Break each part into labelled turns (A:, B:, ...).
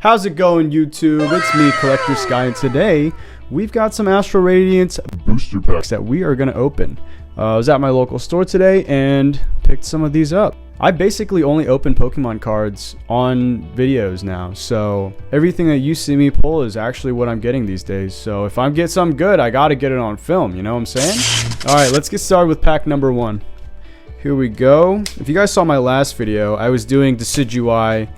A: How's it going, YouTube? It's me, Collector Sky, and today we've got some Astral Radiance booster packs that we are going to open. I was at my local store today and picked some of these up. I basically only open Pokemon cards on videos now, so everything that you see me pull is actually what I'm getting these days. So if I get something good, I gotta get it on film, you know what I'm saying? Alright, let's get started with pack number 1. Here we go. If you guys saw my last video, I was doing Decidueye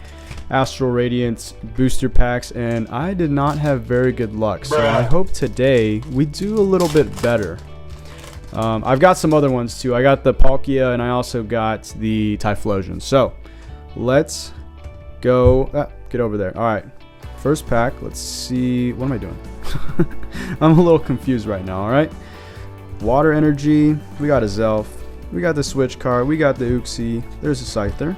A: Astral Radiance booster packs, and I did not have very good luck. So I hope today we do a little bit better. I've got some other ones too. I got the Palkia and I also got the Typhlosion. So let's go. Get over there. All right, first pack. Let's see. What am I doing? I'm a little confused right now. All right, Water Energy. We got a Zelf. We got the Switch card. We got the Uxie. There's a Scyther.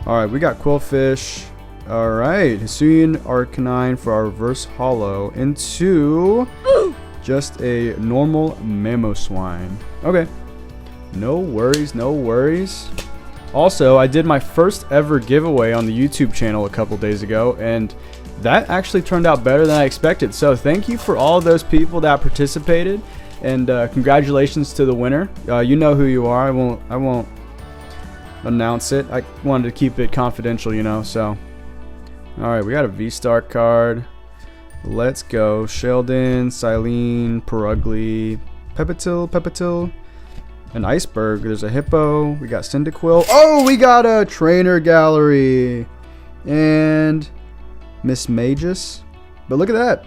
A: All right, we got Quillfish. All right, Hisuian Arcanine for our reverse holo into just a normal Mamoswine. Okay, no worries, no worries. Also, I did my first ever giveaway on the YouTube channel a couple days ago, and that actually turned out better than I expected. So thank you for all those people that participated, and congratulations to the winner. You know who you are. I won't announce it. I wanted to keep it confidential, you know. So, all right, we got a V-Star card. Let's go. Sheldon, Silene, Perugly, Pepatil, an Iceberg. There's a Hippo. We got Cyndaquil. Oh, we got a Trainer Gallery and Miss Magus. But look at that.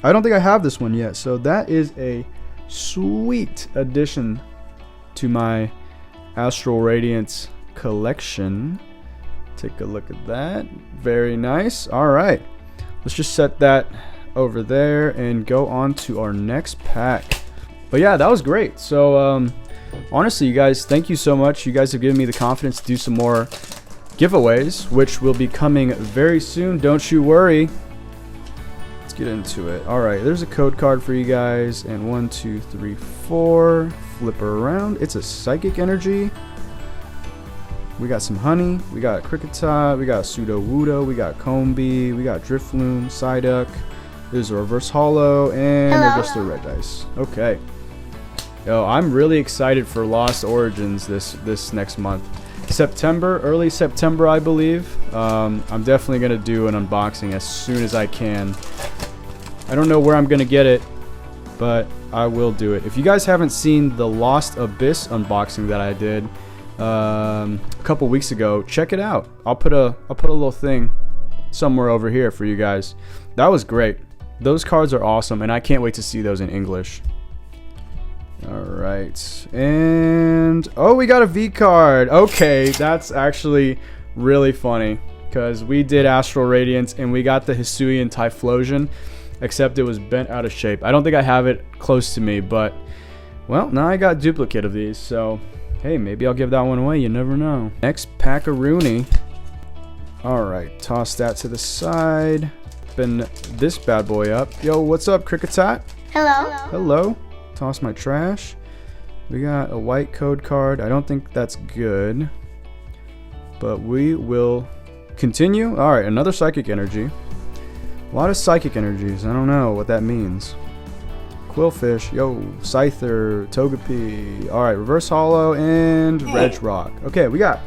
A: I don't think I have this one yet. So that is a sweet addition to my Astral Radiance collection. Take a look at that. Very nice. All right. Let's just set that over there and go on to our next pack. But yeah, that was great. So honestly, you guys, thank you so much. You guys have given me the confidence to do some more giveaways, which will be coming very soon. Don't you worry. Let's get into it. All right, there's a code card for you guys. And 1, 2, 3, 4. Flip her around. It's a Psychic Energy. We got some Honey, we got Kricketot, we got Sudowoodo, we got Combee, we got Drifloon, Psyduck. There's a reverse holo, and just a Regice. Okay. Yo, I'm really excited for Lost Origins this next month. September, early September, I believe. I'm definitely gonna do an unboxing as soon as I can. I don't know where I'm gonna get it, but I will do it. If you guys haven't seen the Lost Abyss unboxing that I did a couple weeks ago, check it out. I'll put a little thing somewhere over here for you guys. That was great. Those cards are awesome, and I can't wait to see those in English. All right, and oh, we got a V card. Okay, that's actually really funny because we did Astral Radiance and we got the Hisuian Typhlosion, except it was bent out of shape. I don't think I have it close to me, but well, now I got duplicate of these, so hey, maybe I'll give that one away. You never know. Next pack of Rooney. All right, toss that to the side. Open this bad boy up. Yo, what's up, Kricketot?
B: Hello.
A: Hello. Toss my trash. We got a white code card. I don't think that's good, but we will continue. All right, another Psychic Energy. A lot of Psychic Energies. I don't know what that means. Quillfish, yo, Scyther, Togepi. All right, reverse holo and Regirock. Okay, we got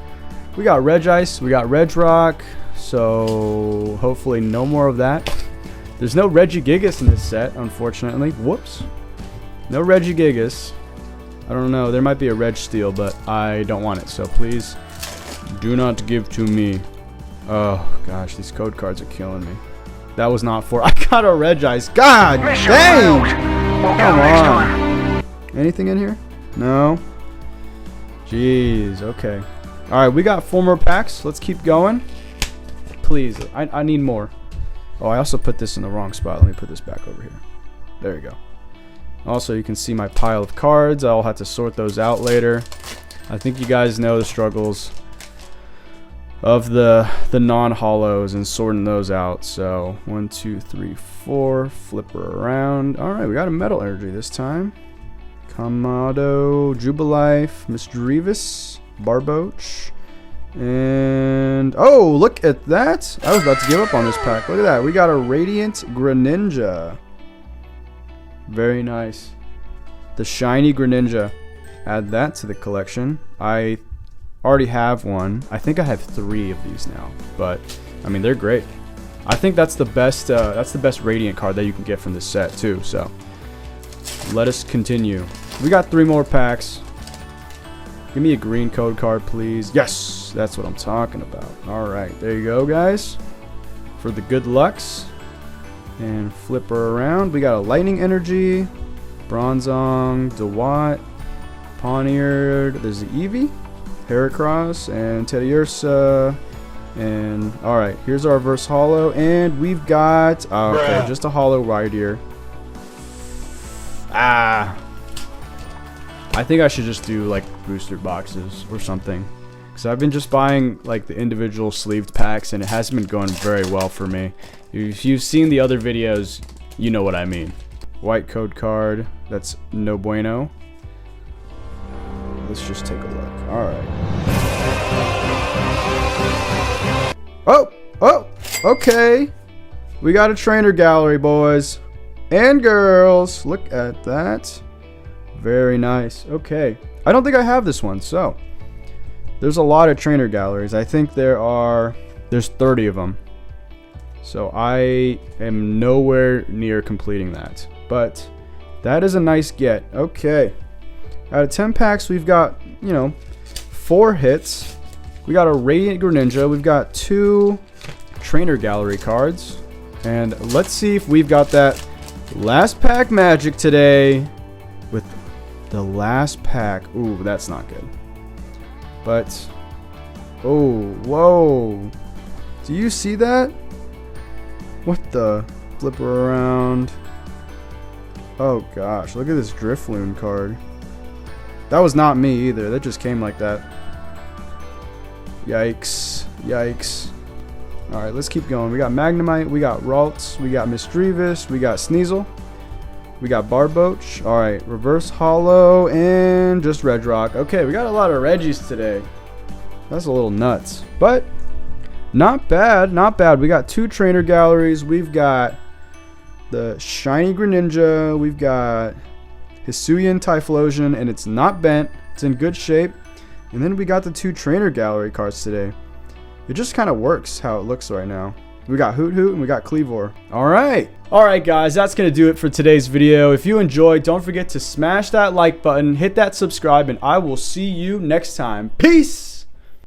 A: Regice, we got Regirock. So hopefully no more of that. There's no Regigigas in this set, unfortunately. Whoops, no Regigigas. I don't know. There might be a Regsteel, but I don't want it. So please do not give to me. Oh gosh, these code cards are killing me. That was not for. I got a Regice. God dang! Come on. Anything in here? No. Jeez. Okay. All right. We got 4 more packs. Let's keep going. Please. I need more. Oh, I also put this in the wrong spot. Let me put this back over here. There you go. Also, you can see my pile of cards. I'll have to sort those out later. I think you guys know the struggles of the non-holos and sorting those out. So 1, 2, 3, 4. Flip her around. All right, we got a Metal Energy this time. Kamado, Jubilife, Misdreavus, Barboach, And oh, look at that. I was about to give up on this pack. Look at that. We got a Radiant Greninja. Very nice. The shiny Greninja. Add that to the collection. I already have one. I think I have 3 of these now, but I mean, they're great. I think that's the best Radiant card that you can get from this set too. So let us continue. We got 3 more packs. Give me a green code card, please. Yes, that's what I'm talking about. All right, there you go, guys. For the good lucks. And flip her around. We got a Lightning Energy, Bronzong, Dewott, Pawniard. There's the Eevee, Heracross, and Teddiursa. And all right, here's our reverse holo, and we've got okay, just a holo right here. I think I should just do like booster boxes or something, because I've been just buying like the individual sleeved packs and it hasn't been going very well for me. If you've seen the other videos, you know what I mean. White code card, that's no bueno. Let's just take a look. All right. Oh, okay. We got a trainer gallery, boys and girls. Look at that. Very nice. Okay. I don't think I have this one, so there's a lot of trainer galleries. I think there's 30 of them. So I am nowhere near completing that. But that is a nice get. Okay. Out of 10 packs, we've got, 4 hits. We got a Radiant Greninja. We've got 2 trainer gallery cards. And let's see if we've got that last pack magic today with the last pack. Ooh, that's not good. But, oh, whoa. Do you see that? What the? Flip her around. Oh gosh, look at this Drifloon card. That was not me either. That just came like that. Yikes. Yikes. Alright, let's keep going. We got Magnemite, we got Ralts, we got Misdreavus, we got Sneasel, we got Barboach. Alright, reverse holo, and just Regirock. Okay, we got a lot of Reggies today. That's a little nuts. But not bad, not bad. We got 2 trainer galleries. We've got the shiny Greninja. We've got Hisuian Typhlosion, and it's not bent. It's in good shape. And then we got the 2 trainer gallery cards today. It just kind of works how it looks right now. We got Hoot Hoot and we got Cleavor. Alright guys, that's going to do it for today's video. If you enjoyed, don't forget to smash that like button, hit that subscribe, and I will see you next time. Peace!